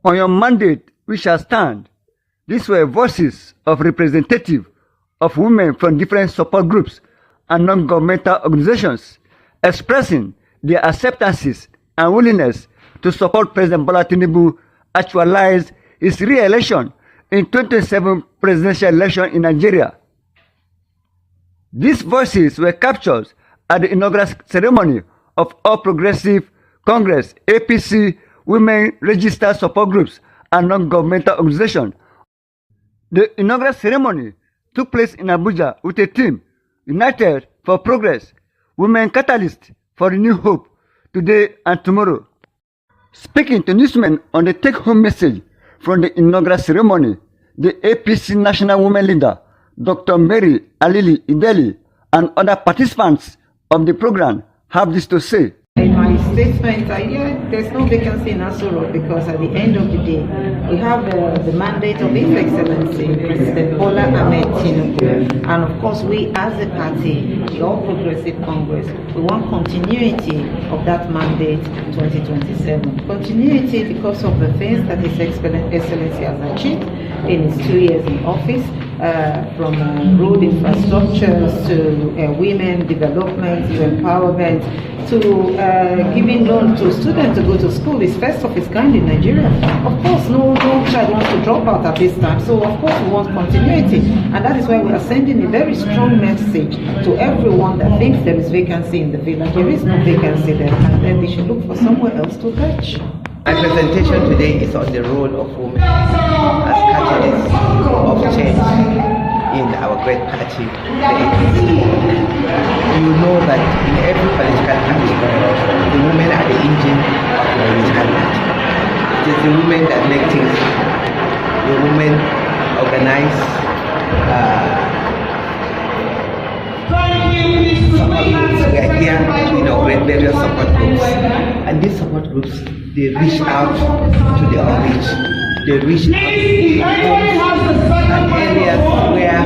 On your mandate, we shall stand. These were voices of representatives of women from different support groups and non-governmental organizations expressing their acceptances and willingness to support President Bola Tinubu actualize his re-election in 2027 presidential election in Nigeria. These voices were captured at the inaugural ceremony of All Progressive Congress APC Women Registered Support Groups and Non-Governmental Organizations. The inaugural ceremony took place in Abuja with a theme, United for Progress, Women Catalyst for Renewed Hope, Today and Tomorrow. Speaking to newsmen on the take-home message from the inaugural ceremony, the APC National Women Leader, Dr. Mary Alili Ideli, and other participants of the program have this to say. In my statement, there's no vacancy in Aso Rock because at the end of the day, we have the mandate of His Excellency President Bola Tinubu, and of course we as a party, the All Progressive Congress, we want continuity of that mandate 2027. Continuity because of the things that His Excellency has achieved in his 2 years in office, from road infrastructures to women development, to empowerment, to giving loan to students to go to school is first of its kind in Nigeria. Of course, no child wants to drop out at this time, so of course we want continuity, and that is why we are sending a very strong message to everyone that thinks there is vacancy in the village. There is no vacancy there, and then they should look for somewhere else to catch. My presentation today is on the role of women as catalysts of change in our great party, the APC. You know that in every political party, the women are the engine of the political party. It is the women that make things happen. The women organize support groups. We are here to inaugurate various support groups, and these support groups, they reach out to the unreached. They reach out to areas where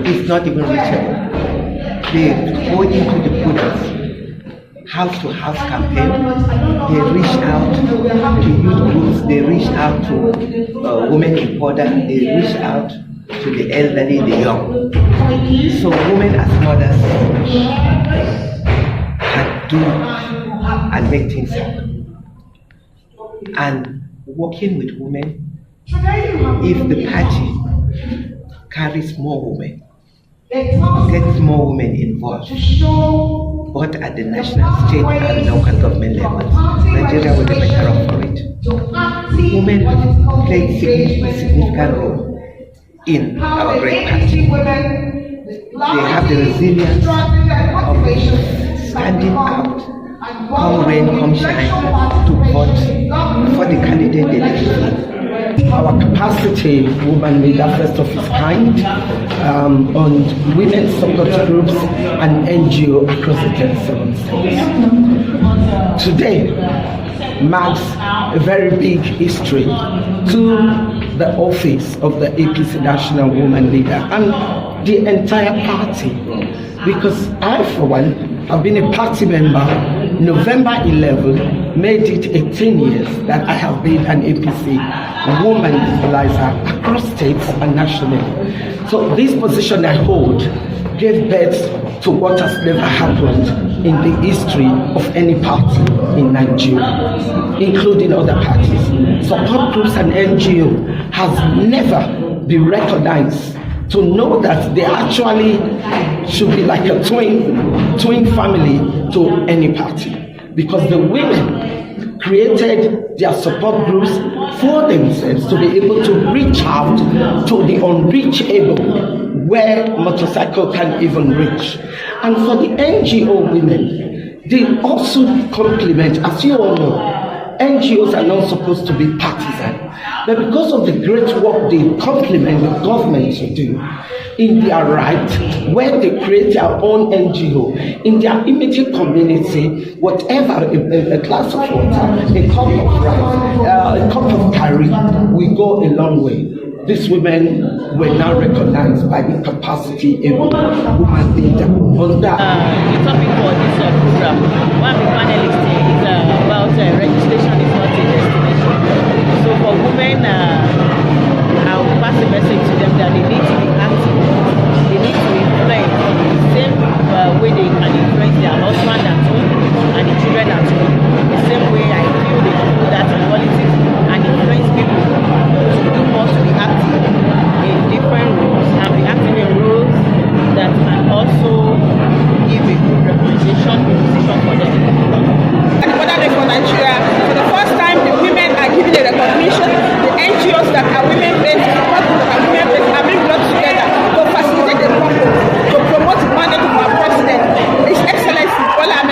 it's not even reachable. They go into the pools, house-to-house campaign. They reach out to youth groups. They reach out to women in border. They reach out to the elderly, the young. So women as mothers can do and make things happen. And working with women, if the party carries more women, gets more women involved, both at the national, state and local government levels, Nigeria will be better off for it. Women have played a significant role in our great party. They have the resilience of standing out, come rain, come shine, to vote for the candidate they believe. Our capacity woman leader, first of its kind, on women's support groups and NGO across the 37 states. Today marks a very big history to the office of the APC National Woman Leader and the entire party, because I, for one, have been a party member. November 11 made it 18 years that I have been an APC woman mobilizer across states and nationally. So this position I hold gave birth to what has never happened in the history of any party in Nigeria, including other parties. Support groups and NGO has never been recognized to know that they actually should be like a twin family to any party, because the women created their support groups for themselves to be able to reach out to the unreachable where motorcycle can even reach. And for the NGO women, they also complement, as you all know, NGOs are not supposed to be partisan, but because of the great work they complement the government to do in their right, where they create their own NGO in their immediate community, whatever, a glass of water, a cup of rice, a cup of curry, we go a long way. these women were now recognized by the capacity a woman leader. On that, the topic for this program, one of the panelists is about registration is not a destination. So for women, I will pass the message to them that they need to be active. They need to influence the same way they can influence their husband at home and the children at home. The same way I feel they can do that in politics and influence people to do more, to be active in different roles and be active in roles that can also give a good representation position for them. At the border for Nigeria, for the first time, the women are given a recognition. The NGOs that are women-based, the partners that are women-based, are being brought together to facilitate the purpose, to promote the mandate of our president, His Excellency Bola.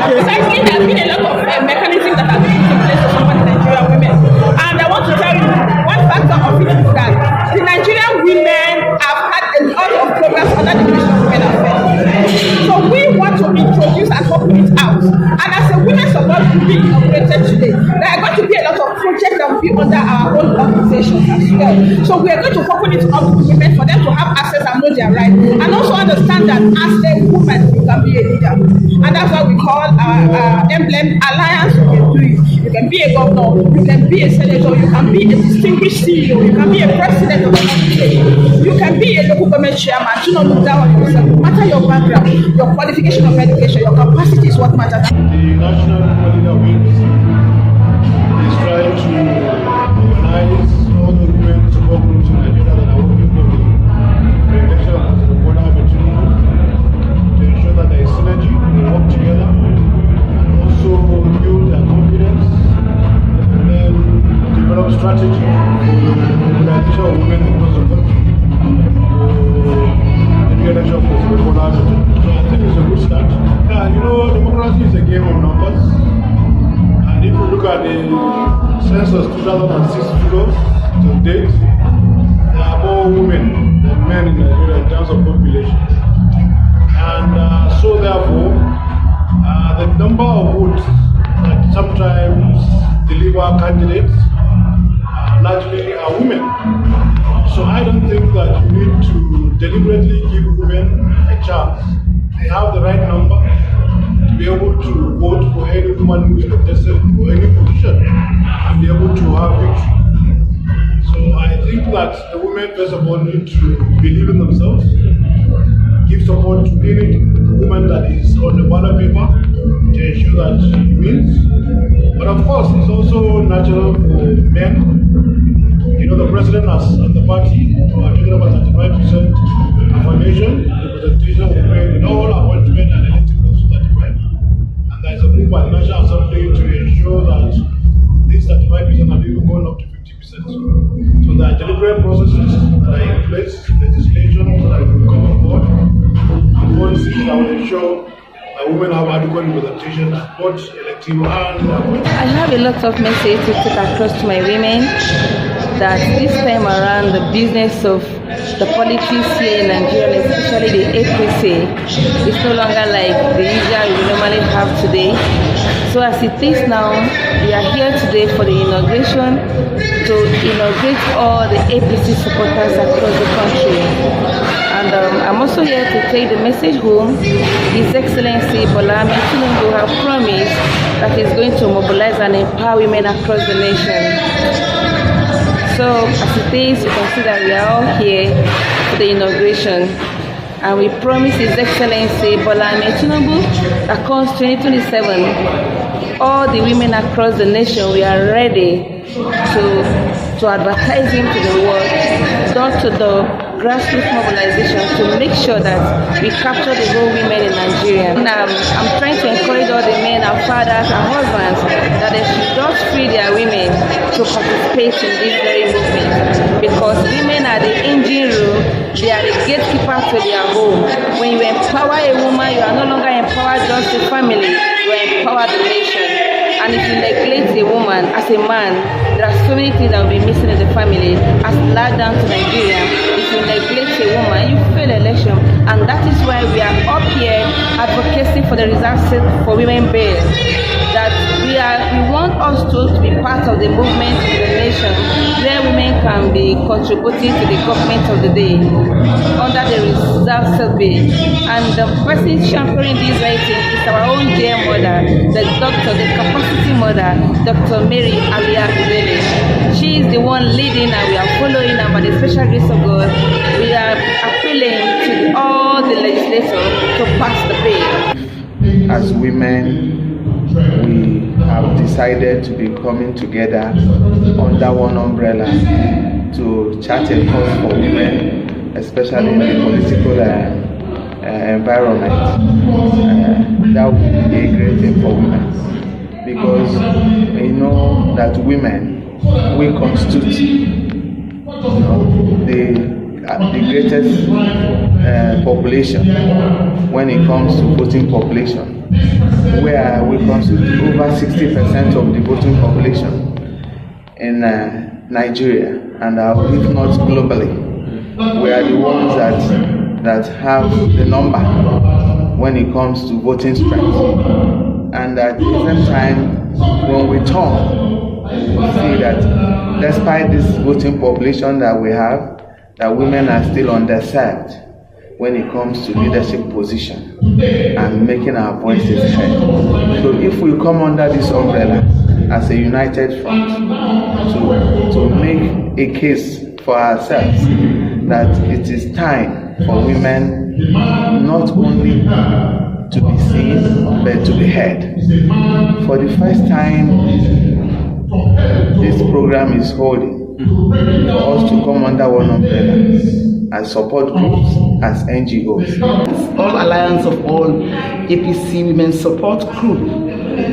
Precisely, there have been a lot of mechanisms that have been put in place to support the Nigerian women. And I want to tell you, one factor of it is that the Nigerian women have had a lot of progress under the Ministry of Women Affairs. So we want to introduce and open it out. And as a women support group being inaugurated today, there are going to be a lot of projects that will be under our own organization as well. So we are going to open it up to women for them to have access and know their rights. And also understand that as a woman, you can be a leader. And that's what we call our emblem alliance. You can do it. You can be a governor, you can be a senator, you can be a distinguished CEO, you can be a president of a country, you can be a local government chairman. Do not look down on yourself. No matter your background, your qualification of education, your capacity is what matters. The National Leader Wings is trying to organize all the women support groups in Nigeria that are working for the election of the Bola and Tinubu to ensure that there is synergy, they work together, and also build their confidence, and then develop strategy for the mobilization of women across the country for the election of the Bola and Tinubu. So I think it's a good start. You know, democracy is a game of numbers, and if you look at the census 2006 figures to date, there are more women than men in Nigeria in terms of population. And so therefore, the number of votes that sometimes deliver candidates largely are women. So I don't think that you need to deliberately give women a chance. They have the right number to be able to vote for any woman who is contested for any position and be able to have victory. So I think that the women first of all need to believe in themselves, give support to any woman that is on the ballot paper to ensure that she wins. But of course, it's also natural for men. You know, the president and the party are talking about 35% affirmation, representation of women in all appointment and elected posts to 35. And there is a move by the National Assembly to ensure that these 35% have even gone up to 50%. So there are deliberate processes that are in place, legislation that will come on board, and policies that will ensure that women have adequate representation at both elective and appointment. I have a lot of message to take across to my women that this time around the business of the politics here in Nigeria, especially the APC, is no longer like the usual we normally have today. So as it is now, we are here today for the inauguration to inaugurate all the APC supporters across the country. And I'm also here to take the message home. His Excellency Bola Tinubu have promised that he's going to mobilize and empower women across the nation. So as it is, you can see that we are all here for the inauguration. And we promise His Excellency Bola Tinubu that comes 2027, all the women across the nation, we are ready to advertise him to the world, door to door, grassroots mobilization to make sure that we capture the whole women in Nigeria. And, I'm trying to encourage all the men, our fathers, our husbands, that they should just free their women to participate in this very movement, because women are the engine room, they are the gatekeeper to their home. When you empower a woman, you are no longer empowered just the family, you empower the nation. And if you neglect a woman as a man, there are so many things that will be missing in the family. As laid down to Nigeria, if you neglect a woman, you fail election. And that is why we are up here advocating for the reserved seat for women bill. That we want us to be part of the movement in the nation, where women can be contributing to the government of the day under the reserve survey. And the person championing this writing is our own dear mother, the capacity mother, Dr. Mary Alia Ibele. She is the one leading and we are following, and by the special grace of God, we are appealing to all the legislators to pass the bill. As women, we have decided to be coming together under one umbrella to chart a course for women, especially in the political environment. That would be a great thing for women, because we know that women will constitute the greatest population when it comes to voting population, where we constitute over 60% of the voting population in Nigeria, and if not globally. We are the ones that have the number when it comes to voting strength. And at the same time, when we turn, we see that despite this voting population that we have, that women are still underserved when it comes to leadership position and making our voices heard. So if we come under this umbrella as a united front to make a case for ourselves that it is time for women not only to be seen but to be heard. For the first time this program is holding for us to come under one umbrella as support groups, as NGOs. All Alliance of All APC Women Support Group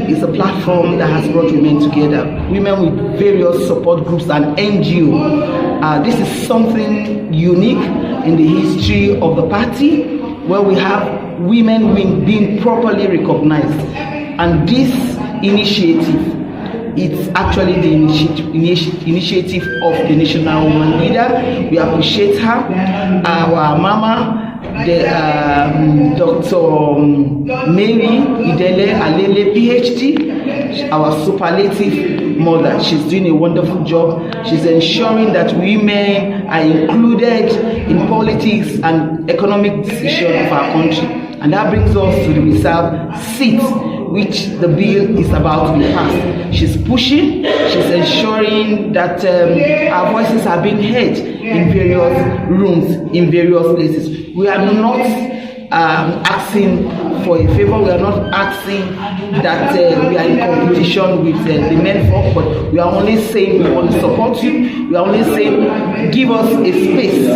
is a platform that has brought women together, women with various support groups and NGOs. This is something unique in the history of the party, where we have women being properly recognized. And this initiative, it's actually the initiative of the national woman leader. We appreciate her, our mama, Dr. Mary Idele Alele, PhD, our superlative mother. She's doing a wonderful job. She's ensuring that women are included in politics and economic decisions of our country. And that brings us to the reserve seat, which the bill is about to be passed. She's pushing, she's ensuring that our voices are being heard in various rooms, in various places. We are not asking for a favor, we are not asking that we are in competition with the men folk, but we are only saying we want to support you. We are only saying give us a space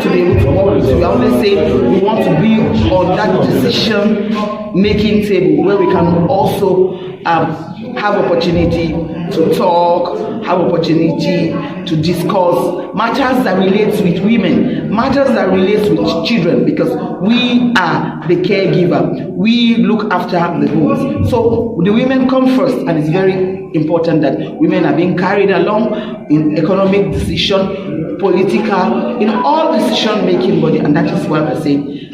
to be able to work with you. We are only saying we want to be on that decision making table where we can also have opportunity to talk, have opportunity to discuss matters that relates with women, matters that relates with children, because we are the caregiver. We look after the homes. So the women come first, and it's very important that women are being carried along in economic decision, political, in all decision making body, and that is what we're saying.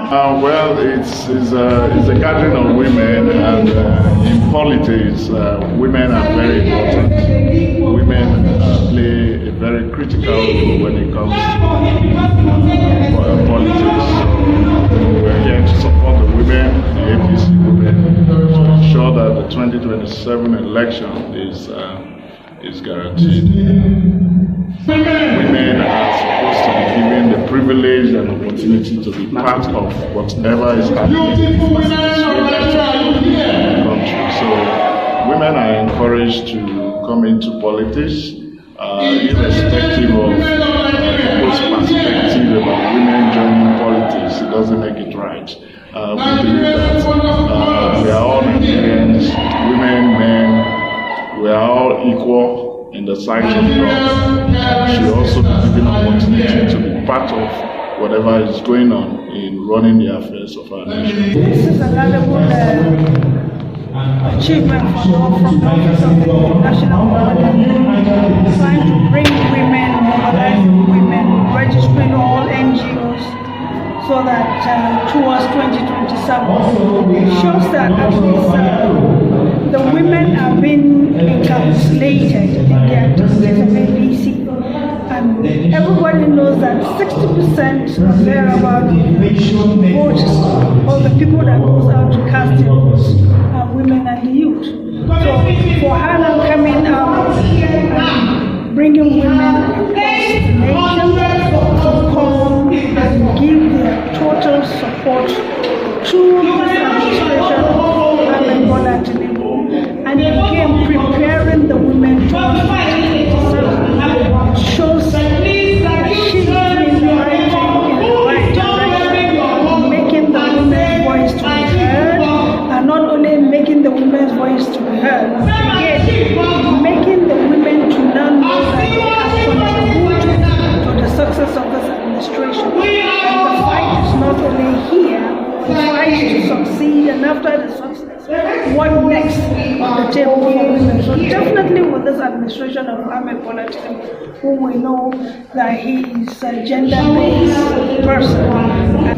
Well, it's a gathering of women, and in politics, women are very important. Women play a very critical role when it comes to politics. We're here to support the women, the APC women, to ensure that the 2027 election is guaranteed. Women are supposed to be given the privilege and opportunity to be part of whatever is happening in the country. So women are encouraged to come into politics, irrespective of people's perspective about women joining politics. It doesn't make it right. We believe that we are all Nigerians, women, men, we are all equal in the sight of God. Should also be given opportunity to be part of whatever is going on in running the affairs of our nation. This is a valuable achievement from the Office of the National Women, trying to bring women, mobilize women, registering all NGOs, so that towards 2027, it shows that at least the women are being encapsulated in the activities of APC. And everybody knows that 60% or thereabout votes, or the people that goes out to cast their votes, are women and the youth. So for her now coming out and bringing women across the nation to come and give their total support to this administration of Bola Tinubu, and again preparing the women to shows that she's doing the right thing in the right direction, making the women's voice to be heard, and not only making the women's voice to be heard, again making the women to now know that they have contributed to the success of this administration. And the fight is not only here, the fight to succeed, and after the success, what next on the table for women. So definitely with this administration of Bola Tinubu, who we know that he is a gender-based person.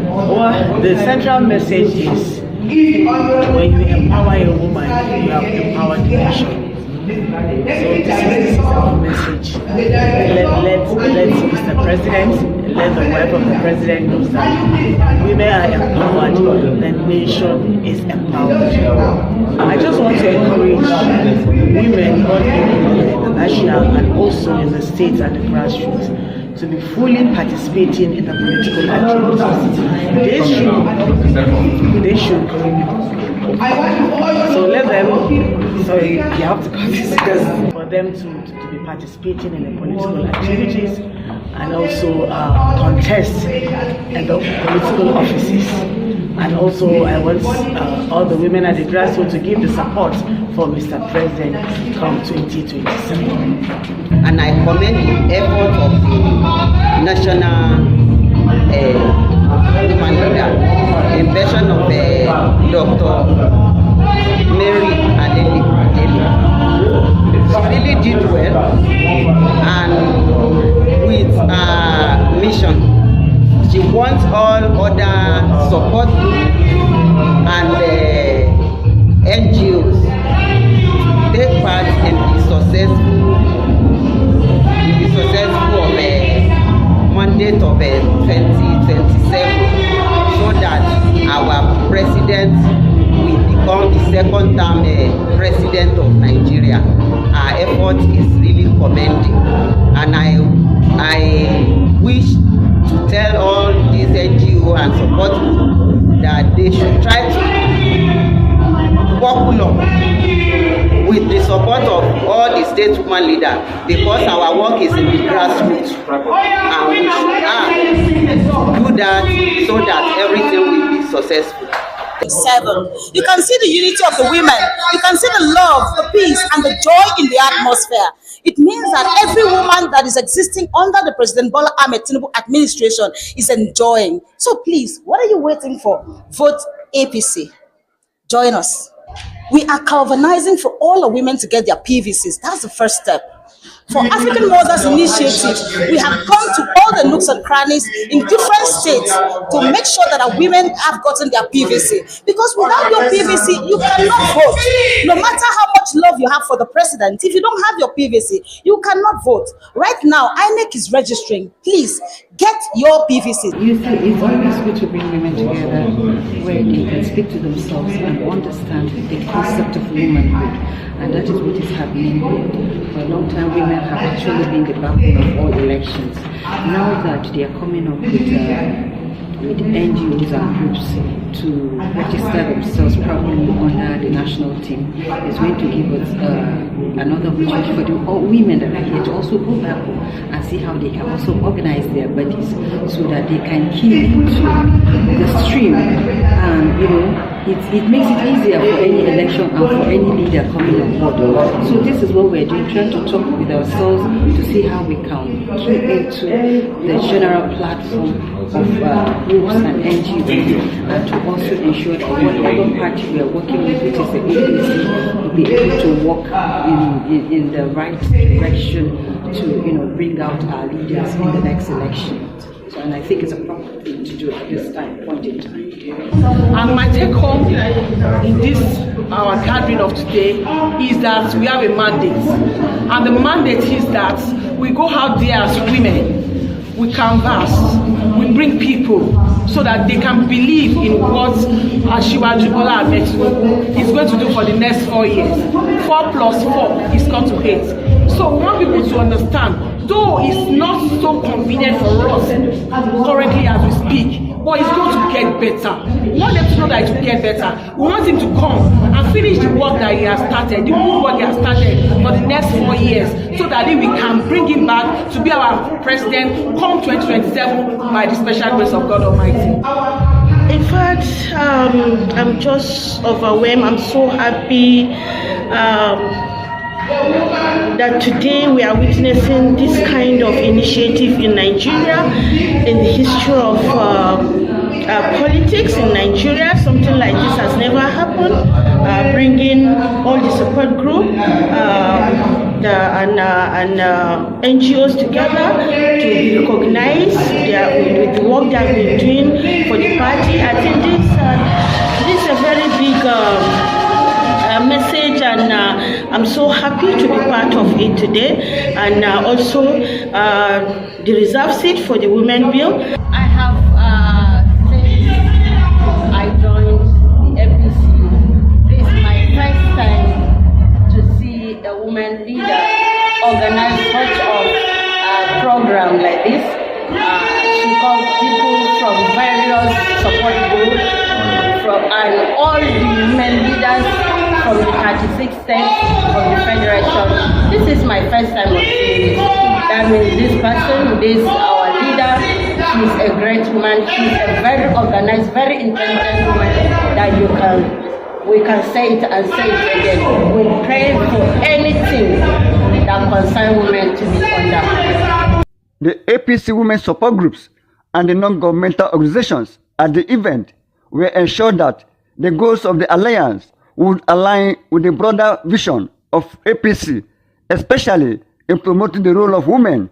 Well, the central message is when you empower a woman, you have empowered the nation. So this is our message. Let Mr. President, let the wife of the president know that women are empowered, the nation is empowered. I just want to encourage women, both in the national and also in the states and the grassroots, to be fully participating in the political activities. They should. So let them, sorry, you have to cut this because for them to be participating in the political activities and also contest in the political offices. And also I want all the women at the grassroots to give the support for Mr. President come 2027. And I commend the effort of the national woman leader, in person of Dr. Mary Adeli. She really did well, and with her mission, she wants all other support groups and NGOs to take part in the successful of mandate of 2027, so that our president will become the second term president of Nigeria. Our effort is really commending, and I wish to tell all these NGO and support groups that they should try to work along with the support of all the state women leaders, because our work is in the grassroots, and we should do that so that everything will be successful. 7. You can see the unity of the women. You can see the love, the peace, and the joy in the atmosphere. It means that every woman that is existing under the President Bola Tinubu administration is enjoying. So please, what are you waiting for? Vote APC. Join us. We are galvanizing for all the women to get their PVCs. That's the first step. For African Mothers Initiative, we have gone to all the nooks and crannies in different states to make sure that our women have gotten their PVC. Because without your PVC, you cannot vote. No matter how much love you have for the president, if you don't have your PVC, you cannot vote. Right now, INEC is registering. Please, get your PVC. You see, it's always good to bring women together where they can speak to themselves and understand the concept of womanhood. And that is what is happening here. For a long time, women have actually been the backbone of all elections. Now that they are coming up with NGOs and groups to register themselves properly under the national team, is going to give us another opportunity for the women that are here to also go back home and see how they can also organize their bodies so that they can key into the stream. And it makes it easier for any election and for any leader coming on board. So this is what we're doing, trying to talk with ourselves to see how we can key into the general platform of groups and NGOs, and to also ensure that whatever party we are working with, which is the APC, will be able to work in the right direction to bring out our leaders in the next election. So, and I think it's a proper thing to do at this point in time. And my take home in this our gathering of today is that we have a mandate, and the mandate is that we go out there as women, we canvass, we bring people so that they can believe in what Bola is going to do for the next 4 years. 4 plus 4 is equal to 8. So we want people to understand, though it's not so convenient for us currently as we speak, but it's going to get better. We want them to know that it will get better. We want him to come and finish the work that he has started, the good work he has started for the next 4 years, so that we can bring him back to be our president come 2027 by the special grace of God Almighty. In fact, I'm just overwhelmed. I'm so happy that today we are witnessing this kind of initiative in Nigeria, in the history of politics in Nigeria. Something like this has never happened. Bringing all the support group and NGOs together to be recognized with the work that we're doing for the party. I think this is a very big message, and I'm so happy to be part of it today, and also the reserve seat for the women bill. I have, since I joined the APC, this is my first time to see a woman leader organize such a program like this. She called people from various support groups and all the women leaders from the 36 states of the federation. This is my first time of seeing this. That means this person, this our leader, she's a great woman. She's a very organized, very intelligent woman that we can say it and say it again. We pray for anything that concerns women to be under. The APC women support groups and the non-governmental organizations at the event will ensure that the goals of the alliance would align with the broader vision of APC, especially in promoting the role of women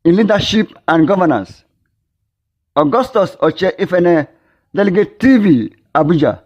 in leadership and governance. Augustus Oche Ifene, Delegate TV, Abuja.